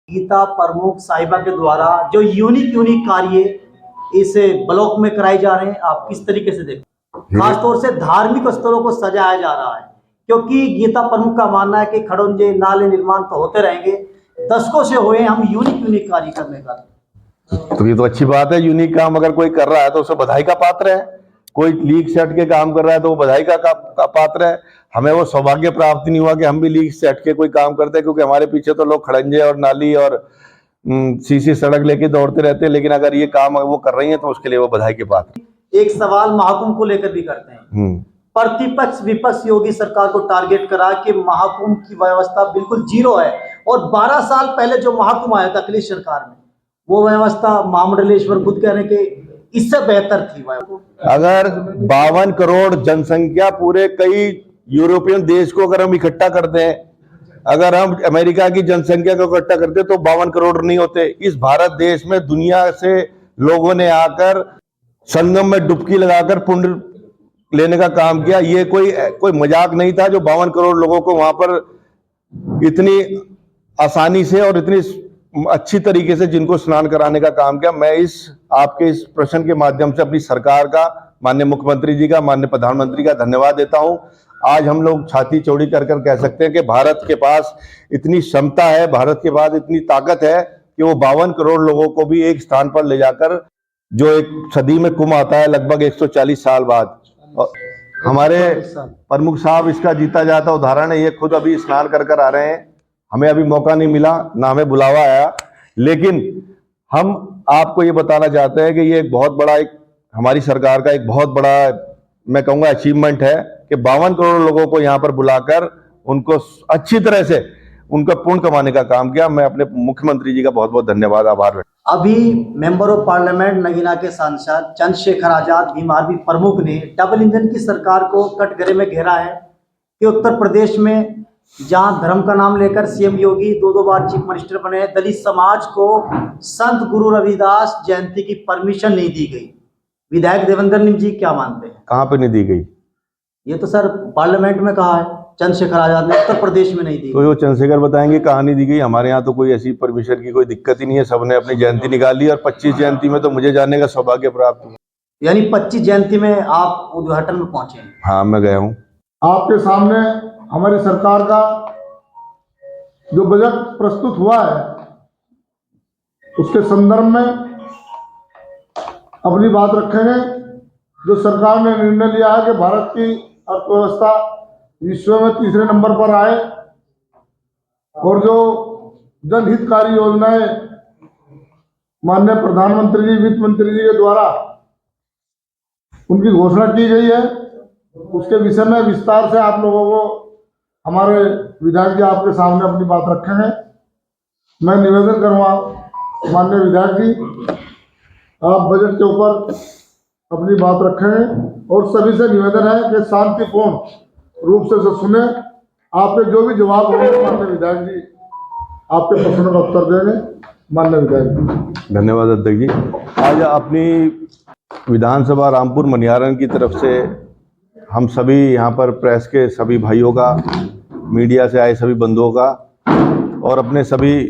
गीता प्रमुख साहिबा के द्वारा जो यूनिक कार्य इस ब्लॉक में कराए जा रहे हैं, आप किस तरीके से देखते हैं? खासतौर से धार्मिक स्थलों को सजाया जा रहा है, क्योंकि गीता प्रमुख का मानना है कि खड़ोंजे नाले निर्माण तो होते रहेंगे, दशकों से हुए हम यूनिक कार्य करने का। तो ये तो अच्छी बात है। यूनिक काम अगर कोई कर रहा है तो उसे बधाई का पात्र है। कोई लीग से हट के काम कर रहा है तो वो बधाई का पात्र है। हमें वो सौभाग्य प्राप्त नहीं हुआ कि हम भी लीग से हट के कोई काम करते हैं, क्योंकि हमारे पीछे तो लोग खड़ंजे और नाली और सीसी सड़क लेके दौड़ते रहते हैं। लेकिन अगर ये काम वो कर रही है तो उसके लिए वो बधाई के पात्र। एक सवाल महाकुंभ को लेकर भी करते हैं। प्रतिपक्ष विपक्ष योगी सरकार को टारगेट करा कि महाकुंभ की व्यवस्था बिल्कुल जीरो है, और 12 साल पहले जो महाकुंभ आया था अखिलेश सरकार में, वो व्यवस्था महामंडलेश्वर खुद कह रहे कि इससे बेहतर थी। अगर 52 करोड़ जनसंख्या पूरे कई यूरोपियन देश को अगर हम इकट्ठा करते हैं, अगर हम अमेरिका की जनसंख्या को इकट्ठा करते तो 52 करोड़ नहीं होते। इस भारत देश में दुनिया से लोगों ने आकर संगम में डुबकी लगाकर पुण्य लेने का काम किया। ये कोई मजाक नहीं था जो 52 करोड़ लोगों को वहां पर इतनी आसानी से और इतनी अच्छी तरीके से जिनको स्नान कराने का काम किया। मैं आपके इस प्रश्न के माध्यम से अपनी सरकार का, माननीय मुख्यमंत्री जी का, माननीय प्रधानमंत्री का धन्यवाद देता हूं। आज हम लोग छाती चौड़ी कर कह सकते हैं कि भारत के पास इतनी क्षमता है, भारत के पास इतनी ताकत है कि वो 52 करोड़ लोगों को भी एक स्थान पर ले जाकर, जो एक सदी में कुंभ आता है लगभग 140 साल बाद, हमारे प्रमुख साहब इसका जीता जाता उदाहरण है। ये खुद अभी स्नान कर आ रहे हैं। हमें अभी मौका नहीं मिला, ना हमें बुलावा आया, लेकिन हम आपको ये बताना चाहते हैं कि ये एक बहुत बड़ा, हमारी सरकार का एक बहुत बड़ा, मैं कहूंगा, अचीवमेंट है कि 52 करोड़ लोगों को यहाँ पर बुलाकर उनको अच्छी तरह से उनका पुण्य कमाने का काम किया। मैं अपने मुख्यमंत्री जी का बहुत बहुत धन्यवाद, आभार। अभी मेंबर ऑफ पार्लियामेंट नगीना के सांसद चंद्रशेखर आजाद भीम आर्मी प्रमुख ने डबल इंजन की सरकार को कटघरे में घेरा है कि उत्तर प्रदेश में जहां धर्म का नाम लेकर सीएम योगी 2 बार चीफ मिनिस्टर बने, दलित समाज को संत गुरु रविदास जयंती की परमिशन नहीं दी गई। विधायक देवेंद्र निम जी क्या मानते हैं? कहां पे नहीं दी गई? ये तो सर पार्लियामेंट में कहा है चंद्रशेखर आजाद ने, उत्तर प्रदेश में नहीं दी। तो वो चंद्रशेखर बताएंगे कहां नहीं दी गई। हमारे यहाँ तो कोई ऐसी परमिशन की कोई दिक्कत ही नहीं है। सबने अपनी जयंती निकाली और 25 जयंती में तो मुझे जाने का सौभाग्य प्राप्त हुआ। यानी 25 जयंती में आप उद्घाटन में पहुंचे? हाँ, मैं गया हूँ। आपके सामने हमारी सरकार का जो बजट प्रस्तुत हुआ है उसके संदर्भ में अपनी बात रखेंगे। जो सरकार ने निर्णय लिया है कि भारत की अर्थव्यवस्था विश्व में 3रे नंबर पर आए, और जो जनहितकारी योजनाएं माननीय प्रधानमंत्री जी, वित्त मंत्री जी के द्वारा उनकी घोषणा की गई है, उसके विषय में विस्तार से आप लोगों को हमारे विधायक जी आपके सामने अपनी बात रखेंगे। मैं निवेदन करूँगा माननीय विधायक जी, आप बजट के ऊपर अपनी बात रखेंगे, और सभी से निवेदन है कि शांतिपूर्ण रूप से सुने। आपके जो भी जवाब होंगे माननीय विधायक जी आपके प्रश्नों का उत्तर देंगे। माननीय विधायक जी। धन्यवाद अध्यक्ष जी। आज अपनी विधानसभा रामपुर मनिहारन की तरफ से हम सभी यहाँ पर प्रेस के सभी भाइयों का, मीडिया से आए सभी बंधुओं का, और अपने सभी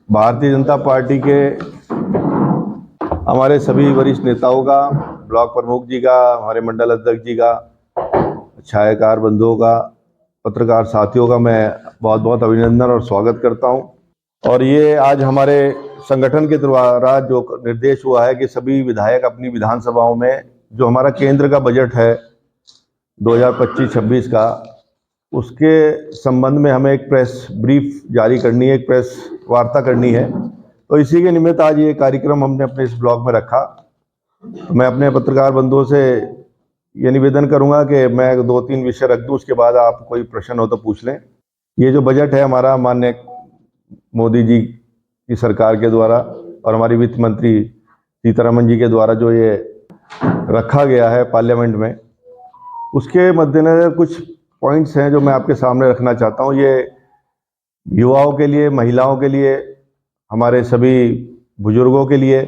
भारतीय जनता पार्टी के हमारे सभी वरिष्ठ नेताओं का, ब्लॉक प्रमुख जी का, हमारे मंडल अध्यक्ष जी का, छायाकार बंधुओं का, पत्रकार साथियों का मैं बहुत बहुत अभिनंदन और स्वागत करता हूं। और ये आज हमारे संगठन के द्वारा जो निर्देश हुआ है कि सभी विधायक अपनी विधानसभाओं में जो हमारा केंद्र का बजट है 2025-26 का, उसके संबंध में हमें एक प्रेस ब्रीफ जारी करनी है, एक प्रेस वार्ता करनी है। तो इसी के निमित्त आज ये कार्यक्रम हमने अपने इस ब्लॉग में रखा। मैं अपने पत्रकार बंधुओं से ये निवेदन करूंगा कि मैं 2-3 विषय रख दूं, उसके बाद आप कोई प्रश्न हो तो पूछ लें। ये जो बजट है हमारा माननीय मोदी जी की सरकार के द्वारा और हमारी वित्त मंत्री सीतारमण जी के द्वारा जो ये रखा गया है पार्लियामेंट में, उसके मद्देनजर कुछ पॉइंट्स हैं जो मैं आपके सामने रखना चाहता हूँ। ये युवाओं के लिए, महिलाओं के लिए, हमारे सभी बुजुर्गों के लिए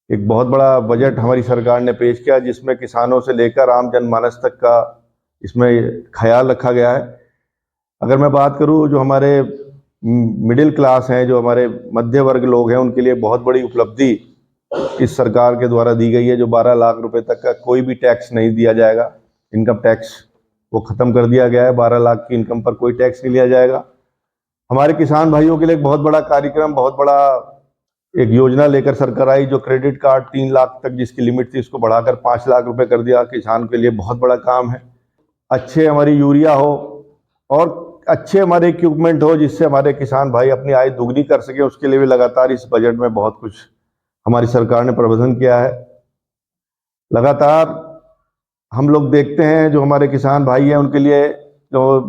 एक बहुत बड़ा बजट हमारी सरकार ने पेश किया, जिसमें किसानों से लेकर आम जनमानस तक का इसमें ख्याल रखा गया है। अगर मैं बात करूं, जो हमारे मिडिल क्लास हैं, जो हमारे मध्य वर्ग लोग हैं, उनके लिए बहुत बड़ी उपलब्धि इस सरकार के द्वारा दी गई है। जो 12 लाख रुपए तक का कोई भी टैक्स नहीं दिया जाएगा, इनकम टैक्स वो ख़त्म कर दिया गया है। 12 लाख की इनकम पर कोई टैक्स नहीं लिया जाएगा। हमारे किसान भाइयों के लिए एक बहुत बड़ा कार्यक्रम, बहुत बड़ा एक योजना लेकर सरकार आई, जो क्रेडिट कार्ड 3 लाख तक जिसकी लिमिट थी उसको बढ़ाकर 5 लाख रुपए कर दिया। किसान के लिए बहुत बड़ा काम है। अच्छे हमारी यूरिया हो और अच्छे हमारे इक्विपमेंट हो, जिससे हमारे किसान भाई अपनी आय दुगनी कर सके, उसके लिए भी लगातार इस बजट में बहुत कुछ हमारी सरकार ने प्रबंधन किया है। लगातार हम लोग देखते हैं जो हमारे किसान भाई हैं, उनके लिए जो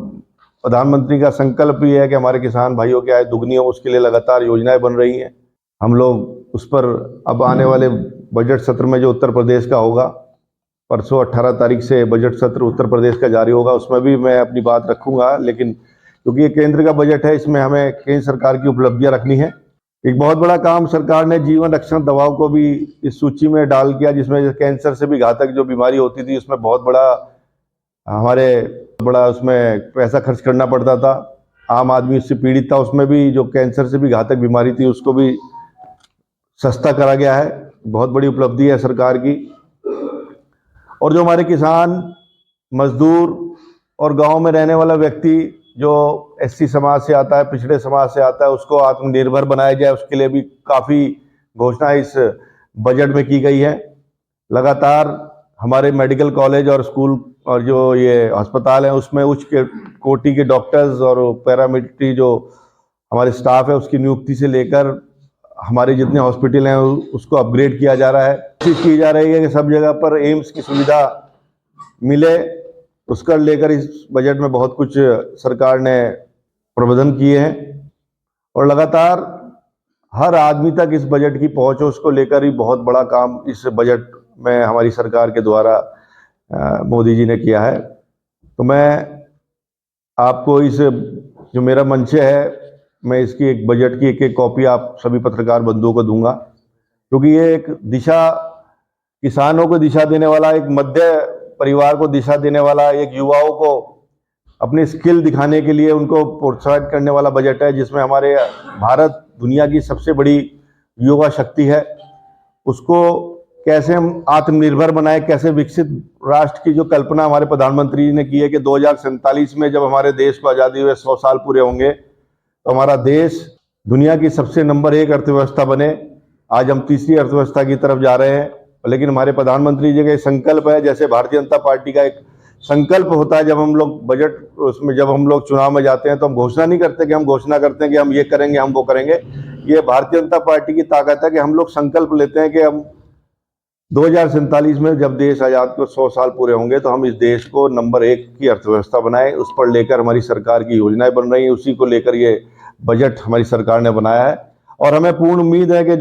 प्रधानमंत्री का संकल्प भी है कि हमारे किसान भाइयों की आय दुगनी हो, उसके लिए लगातार योजनाएं बन रही हैं। हम लोग उस पर अब आने वाले बजट सत्र में जो उत्तर प्रदेश का होगा, परसों 18 तारीख से बजट सत्र उत्तर प्रदेश का जारी होगा, उसमें भी मैं अपनी बात रखूंगा। लेकिन क्योंकि ये केंद्र का बजट है, इसमें हमें केंद्र सरकार की उपलब्धियां रखनी है। एक बहुत बड़ा काम सरकार ने जीवन रक्षण दवाओं को भी इस सूची में डाल किया, जिसमें कैंसर से भी घातक जो बीमारी होती थी, उसमें बहुत बड़ा उसमें पैसा खर्च करना पड़ता था। आम आदमी उससे पीड़ित था, उसमें भी जो कैंसर से भी घातक बीमारी थी उसको भी सस्ता करा गया है। बहुत बड़ी उपलब्धि है सरकार की। और जो हमारे किसान, मजदूर और गांव में रहने वाला व्यक्ति जो एससी समाज से आता है, पिछड़े समाज से आता है, उसको आत्मनिर्भर बनाया जाए, उसके लिए भी काफ़ी घोषणा इस बजट में की गई है। लगातार हमारे मेडिकल कॉलेज और स्कूल और जो ये अस्पताल हैं, उसमें उच्च कोटि के डॉक्टर्स और पैरामिलिट्री जो हमारे स्टाफ है, उसकी नियुक्ति से लेकर हमारे जितने हॉस्पिटल हैं उसको अपग्रेड किया जा रहा है। कोशिश की जा रही है कि सब जगह पर एम्स की सुविधा मिले। उसका लेकर इस बजट में बहुत कुछ सरकार ने प्रबंधन किए हैं और लगातार हर आदमी तक इस बजट की पहुंच हो, उसको लेकर ही बहुत बड़ा काम इस बजट में हमारी सरकार के द्वारा मोदी जी ने किया है। तो मैं आपको इस जो मेरा मंच है, मैं इसकी एक बजट की एक कॉपी आप सभी पत्रकार बंधुओं को दूंगा, क्योंकि ये एक दिशा, किसानों को दिशा देने वाला, एक मध्य परिवार को दिशा देने वाला, एक युवाओं को अपनी स्किल दिखाने के लिए उनको प्रोत्साहित करने वाला बजट है, जिसमें हमारे भारत दुनिया की सबसे बड़ी युवा शक्ति है। उसको कैसे हम आत्मनिर्भर बनाए, कैसे विकसित राष्ट्र की जो कल्पना हमारे प्रधानमंत्री जी ने की है कि 2047 में जब हमारे देश को आज़ादी हुए 100 साल पूरे होंगे तो हमारा देश दुनिया की सबसे नंबर 1 अर्थव्यवस्था बने। आज हम तीसरी अर्थव्यवस्था की तरफ जा रहे हैं, लेकिन हमारे प्रधानमंत्री जी का संकल्प है, जैसे भारतीय जनता पार्टी का एक संकल्प होता है, जब हम लोग बजट उसमें जब हम लोग चुनाव में जाते हैं तो हम घोषणा नहीं करते कि हम घोषणा करते हैं कि हम ये करेंगे, हम वो करेंगे। ये भारतीय जनता पार्टी की ताकत है कि हम लोग संकल्प लेते हैं कि हम 2047 में जब देश आज़ाद को 100 साल पूरे होंगे तो हम इस देश को नंबर 1 की अर्थव्यवस्था बनाए। उस पर लेकर हमारी सरकार की योजनाएं बन रही हैं, उसी को लेकर ये बजट हमारी सरकार ने बनाया है। और हमें पूर्ण उम्मीद है कि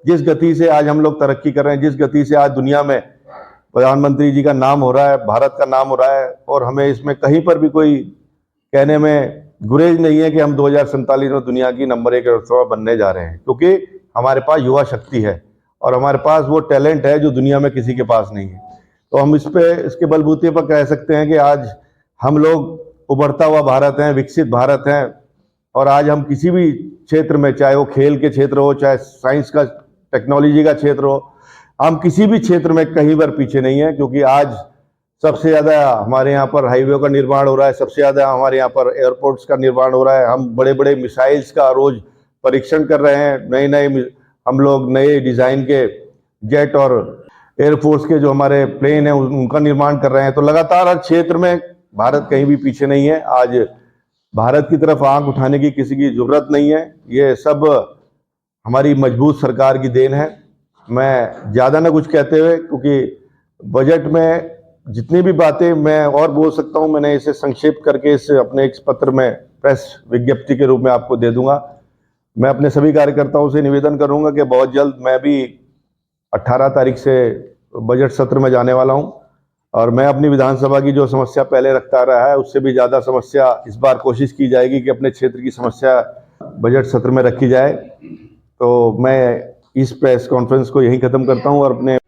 जिस गति से आज हम लोग तरक्की कर रहे हैं, जिस गति से आज दुनिया में प्रधानमंत्री जी का नाम हो रहा है, भारत का नाम हो रहा है, और हमें इसमें कहीं पर भी कोई कहने में गुरेज नहीं है कि हम 2047 में दुनिया की नंबर 1 अर्थव्यवस्था बनने जा रहे हैं, क्योंकि हमारे पास युवा शक्ति है और हमारे पास वो टैलेंट है जो दुनिया में किसी के पास नहीं है। तो हम इसके बलबूते पर कह सकते हैं कि आज हम लोग उभरता हुआ भारत हैं, विकसित भारत हैं। और आज हम किसी भी क्षेत्र में, चाहे वो खेल के क्षेत्र हो, चाहे साइंस का, टेक्नोलॉजी का क्षेत्र हो, हम किसी भी क्षेत्र में कहीं पर पीछे नहीं है, क्योंकि आज सबसे ज़्यादा हमारे यहाँ पर हाईवे का निर्माण हो रहा है, सबसे ज़्यादा हमारे यहाँ पर एयरपोर्ट्स का निर्माण हो रहा है। हम बड़े बड़े मिसाइल्स का रोज परीक्षण कर रहे हैं, नए हम लोग नए डिज़ाइन के जेट और एयरफोर्स के जो हमारे प्लेन हैं उनका निर्माण कर रहे हैं। तो लगातार हर क्षेत्र में भारत कहीं भी पीछे नहीं है। आज भारत की तरफ आंख उठाने की किसी की जरूरत नहीं है, ये सब हमारी मजबूत सरकार की देन है। मैं ज़्यादा ना कुछ कहते हुए, क्योंकि बजट में जितनी भी बातें मैं और बोल सकता हूँ, मैंने इसे संक्षेप करके इसे अपने एक पत्र में प्रेस विज्ञप्ति के रूप में आपको दे दूंगा। मैं अपने सभी कार्यकर्ताओं से निवेदन करूंगा कि बहुत जल्द मैं भी 18 तारीख से बजट सत्र में जाने वाला हूं, और मैं अपनी विधानसभा की जो समस्या पहले रखता रहा है उससे भी ज़्यादा समस्या इस बार कोशिश की जाएगी कि अपने क्षेत्र की समस्या बजट सत्र में रखी जाए। तो मैं इस प्रेस कॉन्फ्रेंस को यहीं ख़त्म करता हूं और अपने